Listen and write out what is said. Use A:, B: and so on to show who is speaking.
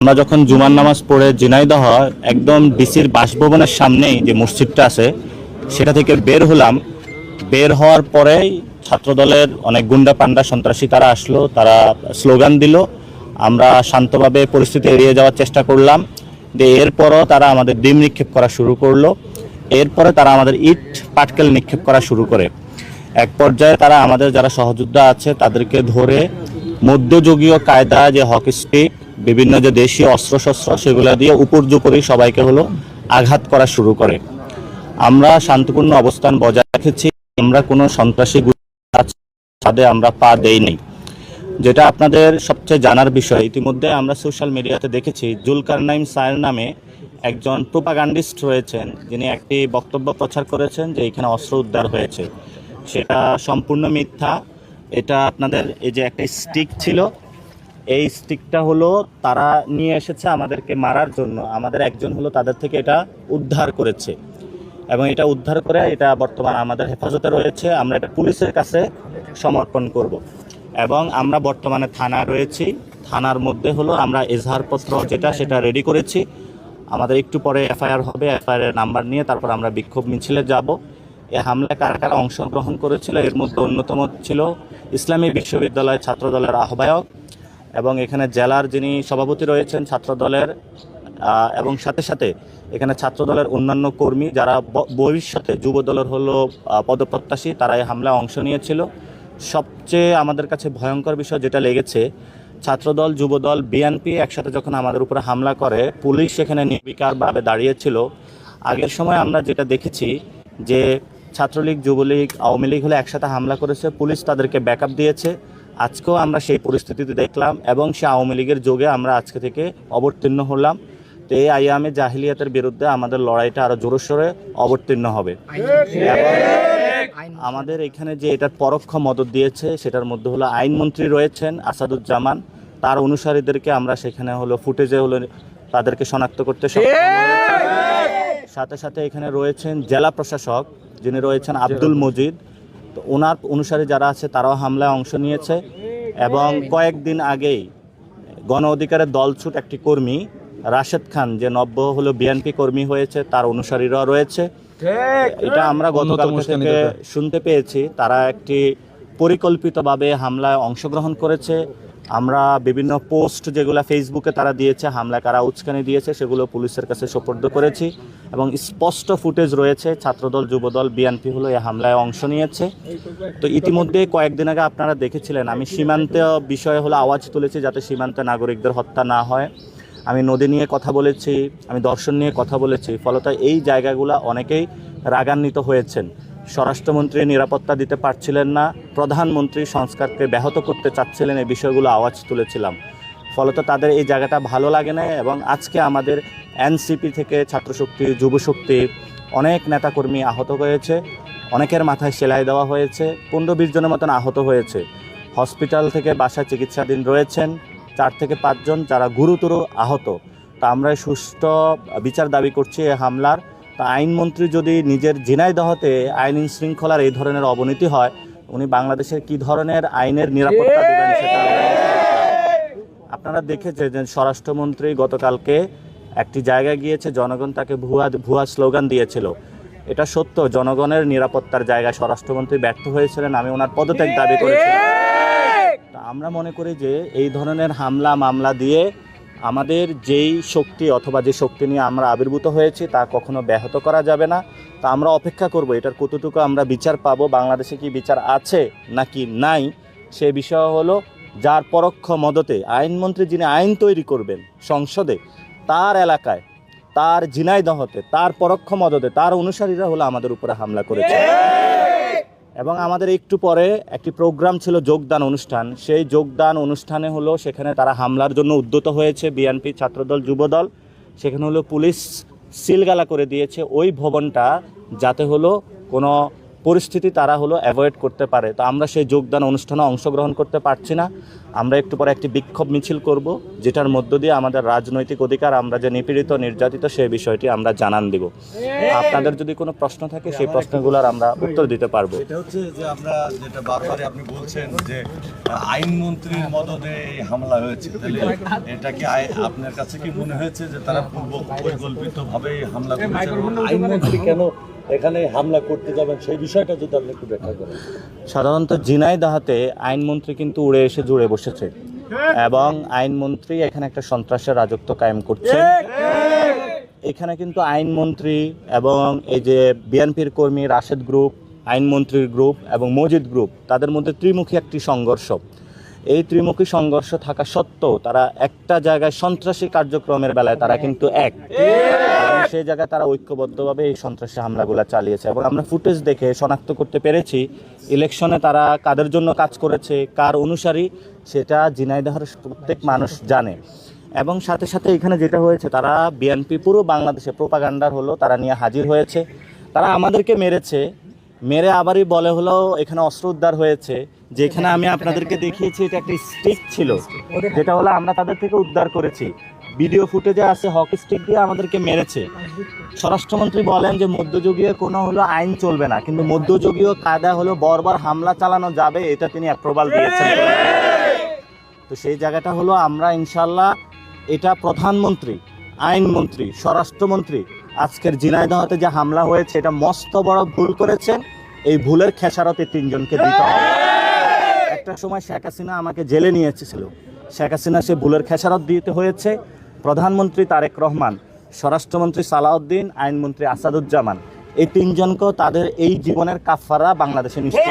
A: আমরা যখন জুমার নামাজ পড়ে ঝিনাইদহ একদম ডিসির বাসভবনের সামনেই যে মসজিদটা আছে সেটা থেকে বের হলাম। বের হওয়ার পরেই ছাত্রদলের অনেক গুন্ডা পান্ডা সন্ত্রাসী তারা আসলো, তারা স্লোগান দিল। আমরা শান্তভাবে পরিস্থিতি এড়িয়ে যাওয়ার চেষ্টা করলাম। এরপরও তারা আমাদের ডিম নিক্ষেপ করা শুরু করলো। এরপরে তারা আমাদের ইট পাটকেল নিক্ষেপ করা শুরু করে। এক পর্যায়ে তারা আমাদের যারা সহযোদ্ধা আছে তাদেরকে ধরে মধ্যযুগীয় কায়দা যে হকি স্টিক, বিভিন্ন যে দেশীয় অস্ত্রশস্ত্র সেগুলো দিয়ে উপর্যুপরি সবাইকে আঘাত করা শুরু করে। আমরা শান্তিপূর্ণ অবস্থান বজায় রেখেছি। আমরা কোনো সন্ত্রাসী ছাদে আমরা পা দেইনি। যেটা আপনাদের সবচেয়ে জানার বিষয়, ইতিমধ্যে আমরা সোশ্যাল মিডিয়াতে দেখেছি জুলকারনাইন সায়ের নামে একজন প্রোপাগান্ডিস্ট রয়েছেন, যিনি একটি বক্তব্য প্রচার করেছেন যে এখানে অস্ত্র উদ্ধার হয়েছে। সেটা সম্পূর্ণ মিথ্যা। এটা আপনাদের এই যে একটা স্টিক ছিল, এই স্টিকটা তারা নিয়ে এসেছে আমাদেরকে মারার জন্য। আমাদের একজন তাদের থেকে এটা উদ্ধার করেছে এবং এটা উদ্ধার করে এটা বর্তমান আমাদের হেফাজতে রয়েছে। আমরা এটা পুলিশের কাছে সমর্পণ করব এবং আমরা বর্তমানে থানায় রয়েছি। থানার মধ্যে আমরা এজাহারপত্র সেটা রেডি করেছি। আমাদের একটু পরে এফআইআর হবে। এফআইআর নাম্বার নিয়ে তারপর আমরা বিক্ষোভ মিছিলে যাব। এই হামলায় কারা কারা অংশগ্রহণ করেছিল এর মধ্যে অন্যতম ছিল ইসলামী বিশ্ববিদ্যালয় ছাত্রদলের আহ্বায়ক এবং এখানে জেলার যিনি সভাপতি রয়েছেন ছাত্রদলের, এবং সাথে সাথে এখানে ছাত্রদলের অন্যান্য কর্মী যারা ভবিষ্যতে যুবদলের পদপ্রত্যাশী, তারা এই হামলায় অংশ নিয়েছিল। সবচেয়ে আমাদের কাছে ভয়ঙ্কর বিষয় যেটা লেগেছে, ছাত্রদল, যুবদল, বিএনপি একসাথে যখন আমাদের উপরে হামলা করে, পুলিশ সেখানে নির্বিকারভাবে দাঁড়িয়েছিল। আগের সময় আমরা যেটা দেখেছি যে ছাত্রলীগ, যুবলীগ, আওয়ামী লীগ একসাথে হামলা করেছে, পুলিশ তাদেরকে ব্যাকআপ দিয়েছে। আজকেও আমরা সেই পরিস্থিতিতে দেখলাম এবং সে আওয়ামী লীগের যোগে আমরা আজকে থেকে অবতীর্ণ হলাম। তো এই আইয়ামে জাহিলিয়াতের বিরুদ্ধে আমাদের লড়াইটা আরো জোরসোরে অবতীর্ণ হবে। আমাদের এখানে যে এটার পরোক্ষ মদত দিয়েছে সেটার মধ্যে আইনমন্ত্রী রয়েছেন আসাদুজ্জামান, তার অনুসারীদেরকে আমরা সেখানে ফুটেজে তাদেরকে শনাক্ত করতে সাথে সাথে এখানে রয়েছেন জেলা প্রশাসক যিনি রয়েছেন আব্দুল মজিদ। তো ওনার অনুসারী যারা আছে তারাও হামলায় অংশ নিয়েছে এবং কয়েকদিন আগেই গণ অধিকারের দলছুট একটি কর্মী রাশেদ খান, যে নব্য বিএনপি কর্মী হয়েছে, তার অনুসারীরাও রয়েছে। এটা আমরা গতকাল থেকে শুনতে পেয়েছি তারা একটি পরিকল্পিতভাবে হামলায় অংশগ্রহণ করেছে। আমরা বিভিন্ন পোস্ট যেগুলো ফেসবুকে তারা দিয়েছে, হামলায় কারা উস্কানি দিয়েছে, সেগুলো পুলিশের কাছে সোপর্দ করেছি এবং স্পষ্ট ফুটেজ রয়েছে ছাত্রদল, যুবদল, বিএনপি এই হামলায় অংশ নিয়েছে। তো ইতিমধ্যে কয়েকদিন আগে আপনারা দেখেছিলেন আমি সীমান্ত বিষয়ে আওয়াজ তুলেছি যাতে সীমান্তে নাগরিকদের হত্যা না হয়। আমি নদী নিয়ে কথা বলেছি, আমি দর্শন নিয়ে কথা বলেছি। ফলত এই জায়গাগুলো অনেকেই রাগান্বিত হয়েছেন। স্বরাষ্ট্রমন্ত্রী নিরাপত্তা দিতে পারছিলেন না, প্রধানমন্ত্রী সংস্কারকে ব্যাহত করতে চাচ্ছিলেন, এই বিষয়গুলো আওয়াজ তুলেছিলাম। ফলত তাদের এই জায়গাটা ভালো লাগে না এবং আজকে আমাদের এনসিপি থেকে ছাত্রশক্তি, যুবশক্তি অনেক নেতাকর্মী আহত হয়েছে, অনেকের মাথায় সেলাই দেওয়া হয়েছে, 15-20 জনের মতন আহত হয়েছে। হসপিটাল থেকে বাসায় চিকিৎসাধীন রয়েছেন 4 থেকে 5 জন যারা গুরুতর আহত। তা আমরা সুষ্ঠু বিচার দাবি করছি এই হামলার। তা আইনমন্ত্রী যদি নিজের ঝিনাইদহতে আইন শৃঙ্খলার এই ধরনের অবনতি হয়, উনি বাংলাদেশের কি ধরনের আইনের নিরাপত্তা দেবেন সেটা আপনারা দেখেছেন যে স্বরাষ্ট্রমন্ত্রী গতকালকে একটি জায়গায় গিয়েছে, জনগণ তাকে ভুয়া স্লোগান দিয়েছিল। এটা সত্য, জনগণের নিরাপত্তার জায়গায় স্বরাষ্ট্রমন্ত্রী ব্যর্থ হয়েছিলেন। আমি ওনার পদত্যাগ দাবি করেছিলাম। তা আমরা মনে করি যে এই ধরনের হামলা মামলা দিয়ে আমাদের যেই শক্তি অথবা যে শক্তি নিয়ে আমরা আবির্ভূত হয়েছি তা কখনো ব্যাহত করা যাবে না। তা আমরা অপেক্ষা করব এটার কতটুকু আমরা বিচার পাবো, বাংলাদেশে কি বিচার আছে নাকি নাই সে বিষয় যার পরোক্ষ মদতে আইনমন্ত্রী যিনি আইন তৈরি করবেন সংসদে, তার এলাকায়, তার ঝিনাইদহতে, তার পরোক্ষ মদতে তার অনুসারীরা আমাদের উপরে হামলা করেছে। এবং আমাদের একটু পরে একটি প্রোগ্রাম ছিল যোগদান অনুষ্ঠান, সেই যোগদান অনুষ্ঠানে সেখানে তারা হামলার জন্য উদ্যত হয়েছে বিএনপি, ছাত্রদল, যুবদল। সেখানে পুলিশ সিলগালা করে দিয়েছে ওই ভবনটা, যাতে কোনো পরিস্থিতি তারা হলো অ্যাভয়েড করতে পারে। তো আমরা সেই যোগদান অনুষ্ঠানে অংশগ্রহণ করতে পারছি না। আমরা একটু পরে একটি বিক্ষোভ মিছিল করব, যেটার মধ্য দিয়ে আমাদের রাজনৈতিক অধিকার, আমরা যে নিপীড়িত নির্যাতিত সেই বিষয়টি আমরা জানান দিব। আপনাদের যদি কোনো প্রশ্ন থাকে সেই প্রশ্নগুলোর আমরা উত্তর দিতে পারবো।
B: এটা হচ্ছে যে আমরা যেটা বারবারই আপনি বলছেন যে আইনমন্ত্রীর মদদে এই হামলা হয়েছে, তাহলে এটা কি আপনার কাছে কি মনে হয়েছে যে তারা পূর্ব পরিকল্পিতভাবে হামলা করেছে? আইনমন্ত্রী কেন এখানে হামলা করতে যাবেন সেই বিষয়টা যদি আপনি একটু ব্যাখ্যা করেন।
A: সাধারণত ঝিনাইদহে আইনমন্ত্রী কিন্তু উড়ে এসে জুড়ে বসেছে এবং আইনমন্ত্রী এখানে একটা সন্ত্রাসের রাজত্ব কায়েম করছে। এখানে কিন্তু আইনমন্ত্রী এবং এই যে বিএনপির কর্মী রাশেদ গ্রুপ, আইনমন্ত্রীর গ্রুপ এবং মজিদ গ্রুপ, তাদের মধ্যে ত্রিমুখী একটি সংঘর্ষ। এই ত্রিমুখী সংঘর্ষ থাকা সত্ত্বেও তারা একটা জায়গায় সন্ত্রাসী কার্যক্রমের বেলায় তারা কিন্তু এক, এবং সেই জায়গায় তারা ঐক্যবদ্ধভাবে এই সন্ত্রাসী হামলাগুলো চালিয়েছে। এবং আমরা ফুটেজ দেখে শনাক্ত করতে পেরেছি ইলেকশনে তারা কাদের জন্য কাজ করেছে, কার অনুসারী, সেটা ঝিনাইদহের প্রত্যেক মানুষ জানে। এবং সাথে সাথে এখানে যেটা হয়েছে, তারা বিএনপি পুরো বাংলাদেশে প্রোপাগান্ডার হলো তারা নিয়ে হাজির হয়েছে। তারা আমাদেরকে মেরেছে, মেরে আবারই বলে হলো এখানে অস্ত্র উদ্ধার হয়েছে। যেখানে আমি আপনাদেরকে দেখিয়েছি এটা একটা স্টিক ছিল, যেটা হলো আমরা তাদের থেকে উদ্ধার করেছি। ভিডিও ফুটেজে আছে হকি স্টিক দিয়ে আমাদেরকে মেরেছে। স্বরাষ্ট্রমন্ত্রী বলেন যে মধ্যযুগীয় কোনো হলো আইন চলবে না, কিন্তু মধ্যযুগীয় কায়দা হলো বর্বর হামলা চালানো যাবে, এটা তিনি অ্যাপ্রুভাল দিয়েছেন। তো সেই জায়গাটা হলো আমরা ইনশাল্লাহ, এটা প্রধানমন্ত্রী, আইনমন্ত্রী, স্বরাষ্ট্রমন্ত্রী আজকের ঝিনাইদহতে যে হামলা হয়েছে এটা মস্ত বড় ভুল করেছেন। এই ভুলের খেসারতে তিনজনকে দিতে হবে। একটা সময় শেখ হাসিনা আমাকে জেলে নিয়ে এসেছিল, শেখ হাসিনা সে ভুলের খেসারত দিতে হয়েছে। প্রধানমন্ত্রী তারেক রহমান, স্বরাষ্ট্রমন্ত্রী সালাউদ্দিন, আইনমন্ত্রী আসাদুজ্জামান, এই তিনজনকেও তাদের এই জীবনের কাফারা বাংলাদেশে নিশ্চিত।